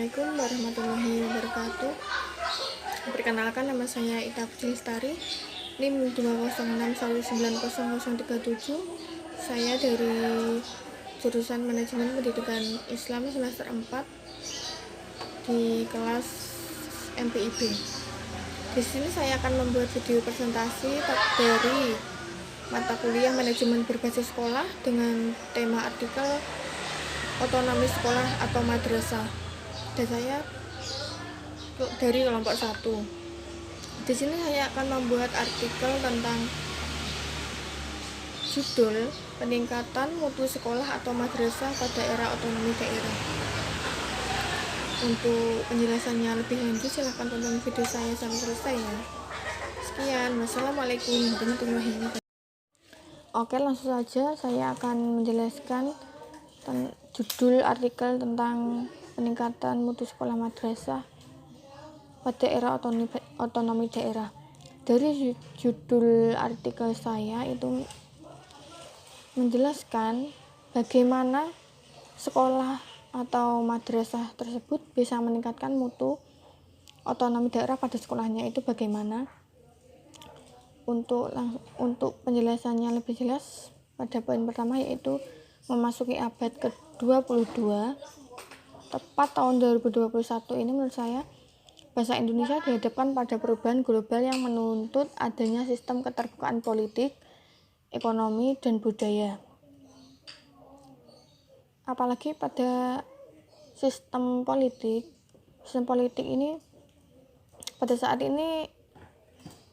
Assalamualaikum warahmatullahi wabarakatuh. Perkenalkan, nama saya Ita Puji Lestari, NIM 206190037. Saya dari jurusan Manajemen Pendidikan Islam semester 4 di kelas MPIB. Di sini saya akan membuat video presentasi dari mata kuliah Manajemen Berbasis Sekolah dengan tema artikel otonomi sekolah atau madrasah. Dan saya dari kelompok 1. Di sini saya akan membuat artikel tentang judul peningkatan mutu sekolah atau madrasah pada era otonomi daerah. Untuk penjelasannya lebih lanjut silahkan tonton video saya sampai selesai ya. Sekian, wassalamualaikum warahmatullahi wabarakatuh. Oke, langsung saja saya akan menjelaskan judul artikel tentang peningkatan mutu sekolah madrasah pada era otonomi daerah. Dari judul artikel saya itu menjelaskan bagaimana sekolah atau madrasah tersebut bisa meningkatkan mutu otonomi daerah pada sekolahnya. Itu bagaimana? Untuk penjelasannya lebih jelas, pada poin pertama yaitu memasuki abad ke-22, tepat tahun 2021 ini, menurut saya bahasa Indonesia dihadapkan pada perubahan global yang menuntut adanya sistem keterbukaan politik, ekonomi, dan budaya. Apalagi pada sistem politik ini pada saat ini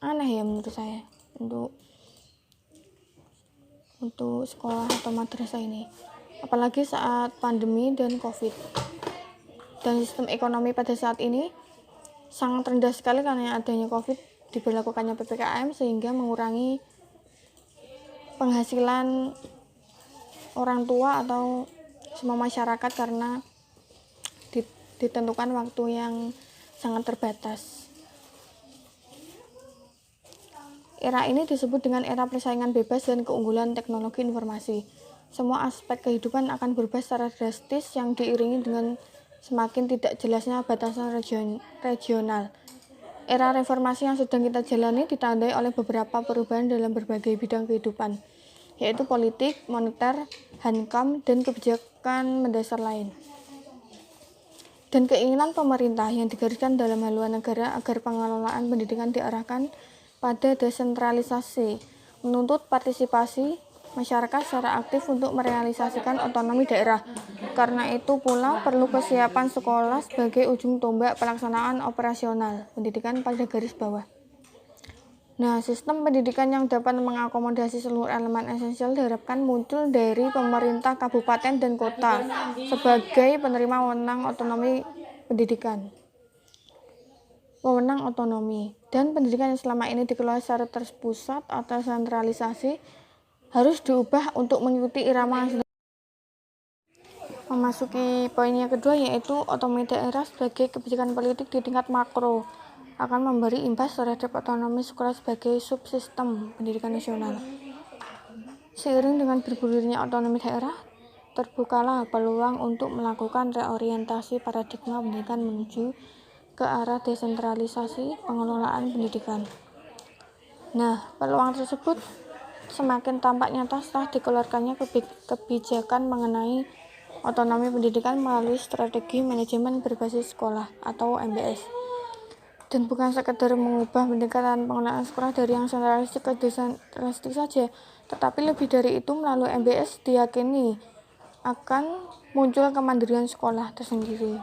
aneh ya menurut saya untuk sekolah atau madrasah ini, apalagi saat pandemi dan COVID. Dan sistem ekonomi pada saat ini sangat rendah sekali karena adanya COVID, diberlakukannya PPKM sehingga mengurangi penghasilan orang tua atau semua masyarakat karena ditentukan waktu yang sangat terbatas. Era ini disebut dengan era persaingan bebas dan keunggulan teknologi informasi. Semua aspek kehidupan akan berubah secara drastis yang diiringi dengan semakin tidak jelasnya batasan regional. Era reformasi yang sedang kita jalani ditandai oleh beberapa perubahan dalam berbagai bidang kehidupan, yaitu politik, moneter, hankam, dan kebijakan mendasar lain. Dan keinginan pemerintah yang digariskan dalam haluan negara agar pengelolaan pendidikan diarahkan pada desentralisasi, menuntut partisipasi masyarakat secara aktif untuk merealisasikan otonomi daerah. Karena itu pula perlu kesiapan sekolah sebagai ujung tombak pelaksanaan operasional pendidikan pada garis bawah. Nah, sistem pendidikan yang dapat mengakomodasi seluruh elemen esensial diharapkan muncul dari pemerintah kabupaten dan kota sebagai penerima wewenang otonomi pendidikan. Wewenang otonomi dan pendidikan yang selama ini dikelola secara terpusat atau sentralisasi harus diubah untuk mengikuti irama yang memasuki poin yang kedua, yaitu otonomi daerah sebagai kebijakan politik di tingkat makro akan memberi imbas terhadap otonomi sekolah sebagai subsistem pendidikan nasional. Seiring dengan bergulirnya otonomi daerah, terbukalah peluang untuk melakukan reorientasi paradigma pendidikan menuju ke arah desentralisasi pengelolaan pendidikan. Nah, peluang tersebut semakin tampak nyata setelah dikeluarkannya kebijakan mengenai otonomi pendidikan melalui strategi manajemen berbasis sekolah atau MBS. Dan bukan sekedar mengubah pendekatan pengelolaan sekolah dari yang sentralistik ke desentralistik saja, tetapi lebih dari itu melalui MBS diyakini akan muncul kemandirian sekolah tersendiri.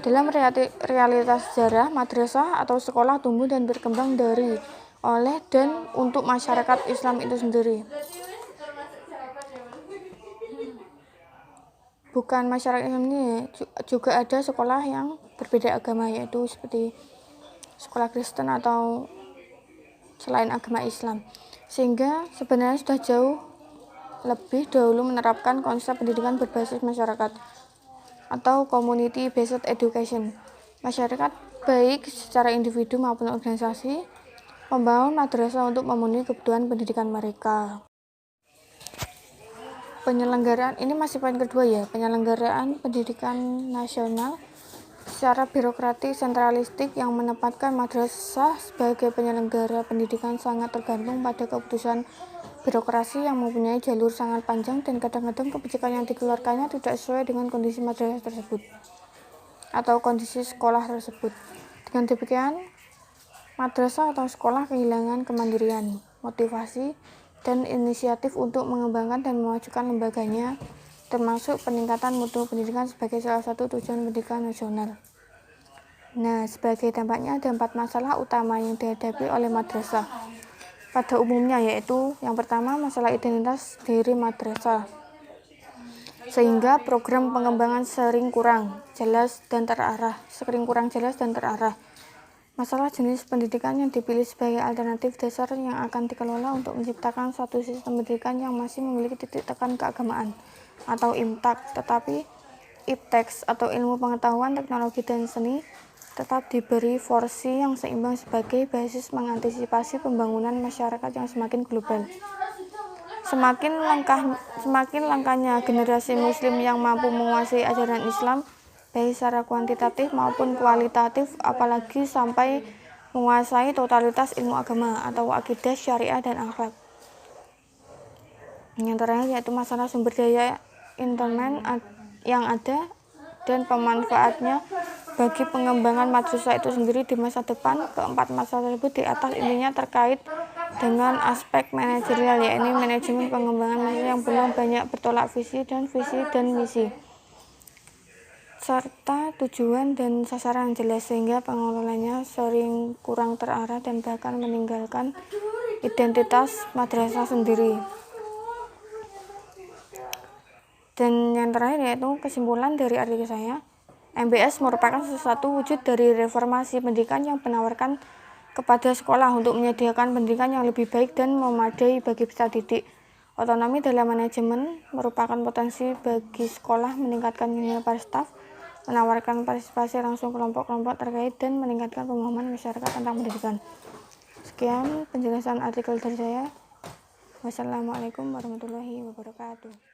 Dalam realitas sejarah, madrasah atau sekolah tumbuh dan berkembang dari, oleh, dan untuk masyarakat Islam itu sendiri. Bukan masyarakat Islam ini, juga ada sekolah yang berbeda agama, yaitu seperti sekolah Kristen atau selain agama Islam. Sehingga sebenarnya sudah jauh lebih dahulu menerapkan konsep pendidikan berbasis masyarakat atau community based education. Masyarakat baik secara individu maupun organisasi membangun madrasah untuk memenuhi kebutuhan pendidikan mereka. Penyelenggaraan, ini masih poin kedua ya, penyelenggaraan pendidikan nasional secara birokratik sentralistik yang menempatkan madrasah sebagai penyelenggara pendidikan sangat tergantung pada keputusan birokrasi yang mempunyai jalur sangat panjang, dan kadang-kadang kebijakan yang dikeluarkannya tidak sesuai dengan kondisi madrasah tersebut atau kondisi sekolah tersebut. Dengan demikian, madrasah atau sekolah kehilangan kemandirian, motivasi, dan inisiatif untuk mengembangkan dan memajukan lembaganya, termasuk peningkatan mutu pendidikan sebagai salah satu tujuan pendidikan nasional. Nah, sebagai dampaknya ada 4 masalah utama yang dihadapi oleh madrasah pada umumnya, yaitu yang pertama, masalah identitas diri madrasah, sehingga program pengembangan sering kurang jelas dan terarah. Masalah jenis pendidikan yang dipilih sebagai alternatif dasar yang akan dikelola untuk menciptakan suatu sistem pendidikan yang masih memiliki titik tekan keagamaan atau IMTAK, tetapi IPTEX atau ilmu pengetahuan, teknologi, dan seni tetap diberi porsi yang seimbang sebagai basis mengantisipasi pembangunan masyarakat yang semakin global. Semakin langkahnya generasi muslim yang mampu menguasai ajaran Islam baik secara kuantitatif maupun kualitatif, apalagi sampai menguasai totalitas ilmu agama atau akidah, syariah, dan akhlak. Yang terakhir yaitu masalah sumber daya internet yang ada dan pemanfaatnya bagi pengembangan madrasah itu sendiri di masa depan. Keempat masalah tersebut di atas intinya terkait dengan aspek manajerial, yakni manajemen pengembangan madrasah yang belum banyak bertolak visi dan misi, serta tujuan dan sasaran yang jelas, sehingga pengelolanya sering kurang terarah dan bahkan meninggalkan identitas madrasah sendiri. Dan yang terakhir yaitu kesimpulan dari artikel saya, MBS merupakan sesuatu wujud dari reformasi pendidikan yang menawarkan kepada sekolah untuk menyediakan pendidikan yang lebih baik dan memadai bagi peserta didik. Otonomi dalam manajemen merupakan potensi bagi sekolah meningkatkan kinerja para staf, menawarkan partisipasi langsung kelompok-kelompok terkait, dan meningkatkan pemahaman masyarakat tentang pendidikan. Sekian penjelasan artikel dari saya. Wassalamualaikum warahmatullahi wabarakatuh.